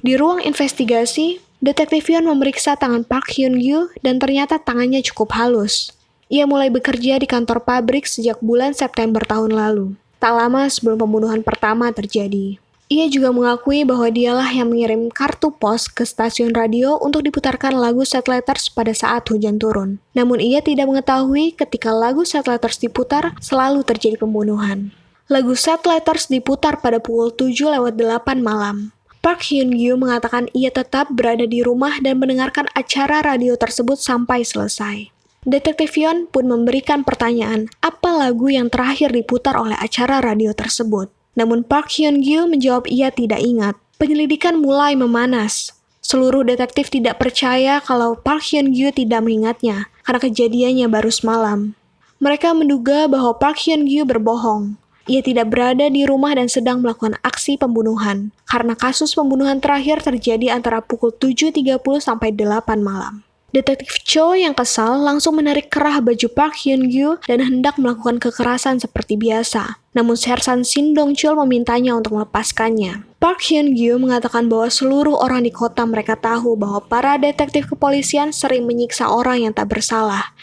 Di ruang investigasi, Detektif Yeon memeriksa tangan Park Hyun-gyu dan ternyata tangannya cukup halus. Ia mulai bekerja di kantor pabrik sejak bulan September tahun lalu, tak lama sebelum pembunuhan pertama terjadi. Ia juga mengakui bahwa dialah yang mengirim kartu pos ke stasiun radio untuk diputarkan lagu Sad Letters pada saat hujan turun. Namun ia tidak mengetahui ketika lagu Sad Letters diputar selalu terjadi pembunuhan. Lagu Sad Letters diputar pada pukul 7:08 malam. Park Hyun-gyu mengatakan ia tetap berada di rumah dan mendengarkan acara radio tersebut sampai selesai. Detektif Yeon pun memberikan pertanyaan apa lagu yang terakhir diputar oleh acara radio tersebut. Namun Park Hyun-gyu menjawab ia tidak ingat. Penyelidikan mulai memanas. Seluruh detektif tidak percaya kalau Park Hyun-gyu tidak mengingatnya karena kejadiannya baru semalam. Mereka menduga bahwa Park Hyun-gyu berbohong. Ia tidak berada di rumah dan sedang melakukan aksi pembunuhan, karena kasus pembunuhan terakhir terjadi antara pukul 7.30 sampai 8 malam. Detektif Cho yang kesal langsung menarik kerah baju Park Hyun-gyu dan hendak melakukan kekerasan seperti biasa. Namun Sersan Shin Dong-chul memintanya untuk melepaskannya. Park Hyun-gyu mengatakan bahwa seluruh orang di kota mereka tahu bahwa para detektif kepolisian sering menyiksa orang yang tak bersalah,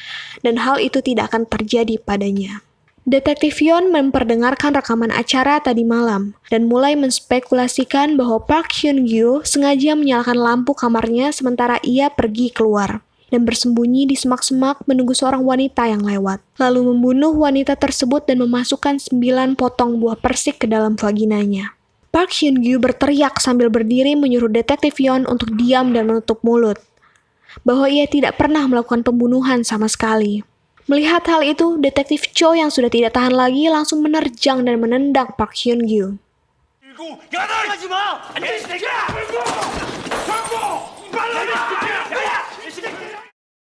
dan hal itu tidak akan terjadi padanya. Detektif Yeon memperdengarkan rekaman acara tadi malam dan mulai menspekulasikan bahwa Park Hyun-gyu sengaja menyalakan lampu kamarnya sementara ia pergi keluar dan bersembunyi di semak-semak menunggu seorang wanita yang lewat, lalu membunuh wanita tersebut dan memasukkan 9 potong buah persik ke dalam vaginanya. Park Hyun-gyu berteriak sambil berdiri menyuruh Detektif Yeon untuk diam dan menutup mulut, bahwa ia tidak pernah melakukan pembunuhan sama sekali. Melihat hal itu, Detektif Cho yang sudah tidak tahan lagi langsung menerjang dan menendang Park Hyun-gyu.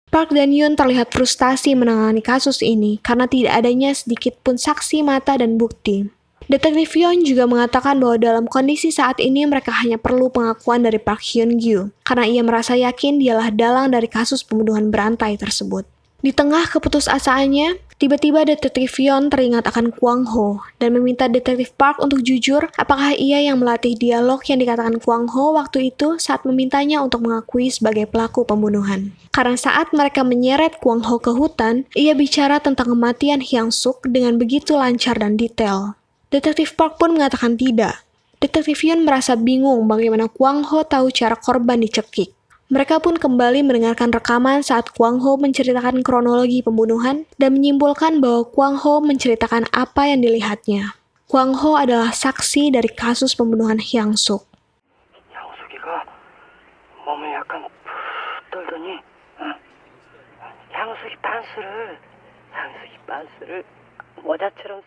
Park dan Yoon terlihat frustasi menangani kasus ini karena tidak adanya sedikit pun saksi mata dan bukti. Detektif Yeon juga mengatakan bahwa dalam kondisi saat ini mereka hanya perlu pengakuan dari Park Hyun-gyu karena ia merasa yakin dialah dalang dari kasus pembunuhan berantai tersebut. Di tengah keputusasaannya, tiba-tiba Detektif Yeon teringat akan Kwang Ho dan meminta Detektif Park untuk jujur apakah ia yang melatih dialog yang dikatakan Kwang Ho waktu itu saat memintanya untuk mengakui sebagai pelaku pembunuhan. Karena saat mereka menyeret Kwang Ho ke hutan, ia bicara tentang kematian Hyang Suk dengan begitu lancar dan detail. Detektif Park pun mengatakan tidak. Detektif Yeon merasa bingung bagaimana Kwang Ho tahu cara korban dicekik. Mereka pun kembali mendengarkan rekaman saat Kwang Ho menceritakan kronologi pembunuhan dan menyimpulkan bahwa Kwang Ho menceritakan apa yang dilihatnya. Kwang Ho adalah saksi dari kasus pembunuhan Hyang Suk. 양숙이가 몸에 약간 떨더니 양숙이 빤스를 모자처럼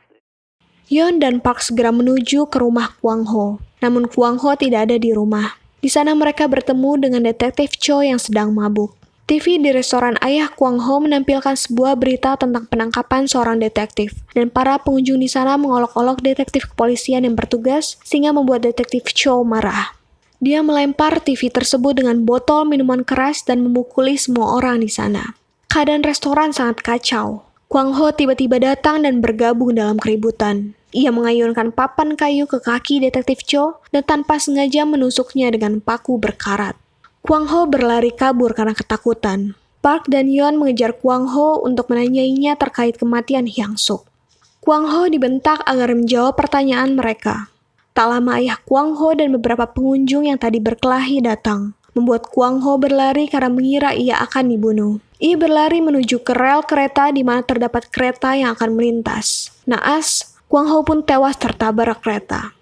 Yeon dan Park segera menuju ke rumah Kwang Ho, namun Kwang Ho tidak ada di rumah. Di sana mereka bertemu dengan Detektif Cho yang sedang mabuk. TV di restoran ayah Kwang Ho menampilkan sebuah berita tentang penangkapan seorang detektif, dan para pengunjung di sana mengolok-olok detektif kepolisian yang bertugas sehingga membuat Detektif Cho marah. Dia melempar TV tersebut dengan botol minuman keras dan memukuli semua orang di sana. Keadaan restoran sangat kacau. Kwang Ho tiba-tiba datang dan bergabung dalam keributan. Ia mengayunkan papan kayu ke kaki Detektif Cho dan tanpa sengaja menusuknya dengan paku berkarat. Kwang Ho berlari kabur karena ketakutan. Park dan Yeon mengejar Kwang Ho untuk menanyainya terkait kematian Hyang Suk. Kwang Ho dibentak agar menjawab pertanyaan mereka. Tak lama ayah Kwang Ho dan beberapa pengunjung yang tadi berkelahi datang, membuat Kwang Ho berlari karena mengira ia akan dibunuh. Ia berlari menuju ke rel kereta di mana terdapat kereta yang akan melintas. Naas, Kwang Ho pun tewas tertabrak kereta.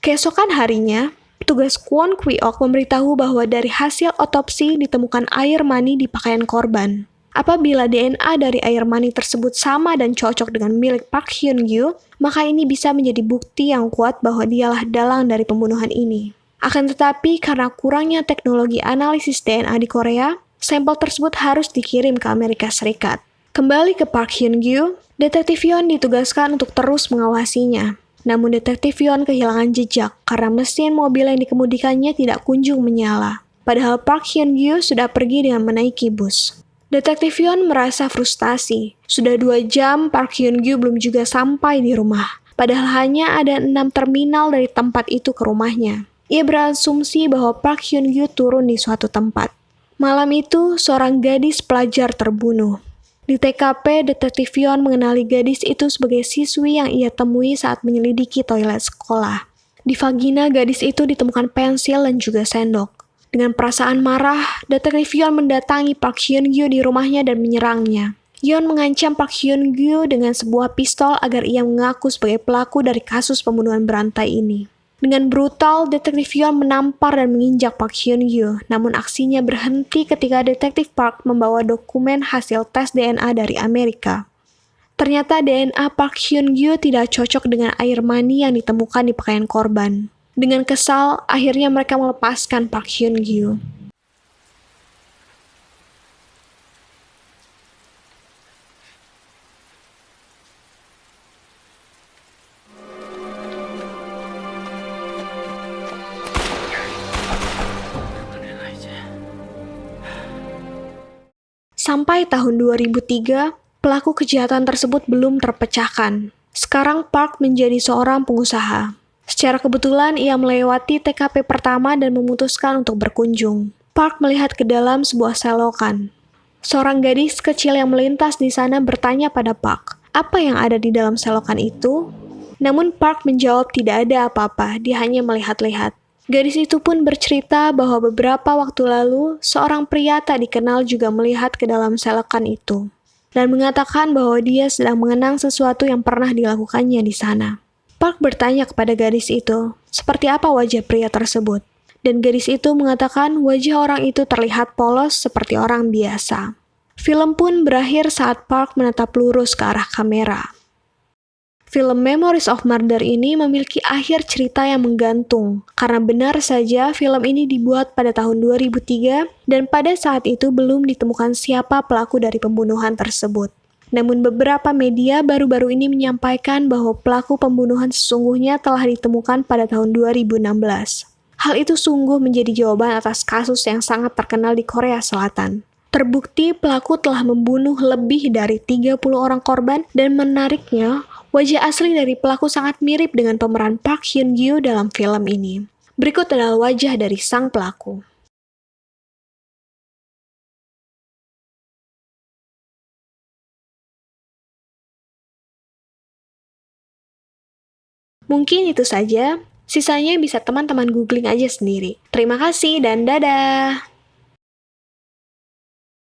Keesokan harinya, petugas Kwon Kwi-ok memberitahu bahwa dari hasil otopsi ditemukan air mani di pakaian korban. Apabila DNA dari air mani tersebut sama dan cocok dengan milik Park Hyun-gyu, maka ini bisa menjadi bukti yang kuat bahwa dialah dalang dari pembunuhan ini. Akan tetapi, karena kurangnya teknologi analisis DNA di Korea, sampel tersebut harus dikirim ke Amerika Serikat. Kembali ke Park Hyun-gyu, Detektif Yeon ditugaskan untuk terus mengawasinya. Namun Detektif Yeon kehilangan jejak karena mesin mobil yang dikemudikannya tidak kunjung menyala. Padahal Park Hyun-gyu sudah pergi dengan menaiki bus. Detektif Yeon merasa frustasi. Sudah 2 jam Park Hyun-gyu belum juga sampai di rumah. Padahal hanya ada 6 terminal dari tempat itu ke rumahnya. Ia berasumsi bahwa Park Hyun-gyu turun di suatu tempat. Malam itu, seorang gadis pelajar terbunuh. Di TKP, Detektif Yeon mengenali gadis itu sebagai siswi yang ia temui saat menyelidiki toilet sekolah. Di vagina gadis itu ditemukan pensil dan juga sendok. Dengan perasaan marah, Detektif Yeon mendatangi Park Hyun-gyu di rumahnya dan menyerangnya. Yeon mengancam Park Hyun-gyu dengan sebuah pistol agar ia mengaku sebagai pelaku dari kasus pembunuhan berantai ini. Dengan brutal, Detektif Yeon menampar dan menginjak Park Hyun-gyu, namun aksinya berhenti ketika Detektif Park membawa dokumen hasil tes DNA dari Amerika. Ternyata DNA Park Hyun-gyu tidak cocok dengan air mani yang ditemukan di pakaian korban. Dengan kesal, akhirnya mereka melepaskan Park Hyun-gyu. Sampai tahun 2003, pelaku kejahatan tersebut belum terpecahkan. Sekarang Park menjadi seorang pengusaha. Secara kebetulan, ia melewati TKP pertama dan memutuskan untuk berkunjung. Park melihat ke dalam sebuah selokan. Seorang gadis kecil yang melintas di sana bertanya pada Park, apa yang ada di dalam selokan itu? Namun Park menjawab tidak ada apa-apa, dia hanya melihat-lihat. Gadis itu pun bercerita bahwa beberapa waktu lalu, seorang pria tak dikenal juga melihat ke dalam selokan itu, dan mengatakan bahwa dia sedang mengenang sesuatu yang pernah dilakukannya di sana. Park bertanya kepada gadis itu, seperti apa wajah pria tersebut? Dan gadis itu mengatakan wajah orang itu terlihat polos seperti orang biasa. Film pun berakhir saat Park menatap lurus ke arah kamera. Film Memories of Murder ini memiliki akhir cerita yang menggantung, karena benar saja film ini dibuat pada tahun 2003 dan pada saat itu belum ditemukan siapa pelaku dari pembunuhan tersebut. Namun beberapa media baru-baru ini menyampaikan bahwa pelaku pembunuhan sesungguhnya telah ditemukan pada tahun 2016. Hal itu sungguh menjadi jawaban atas kasus yang sangat terkenal di Korea Selatan. Terbukti pelaku telah membunuh lebih dari 30 orang korban dan menariknya, wajah asli dari pelaku sangat mirip dengan pemeran Park Hyun-gyu dalam film ini. Berikut adalah wajah dari sang pelaku. Mungkin itu saja, sisanya bisa teman-teman googling aja sendiri. Terima kasih dan dadah!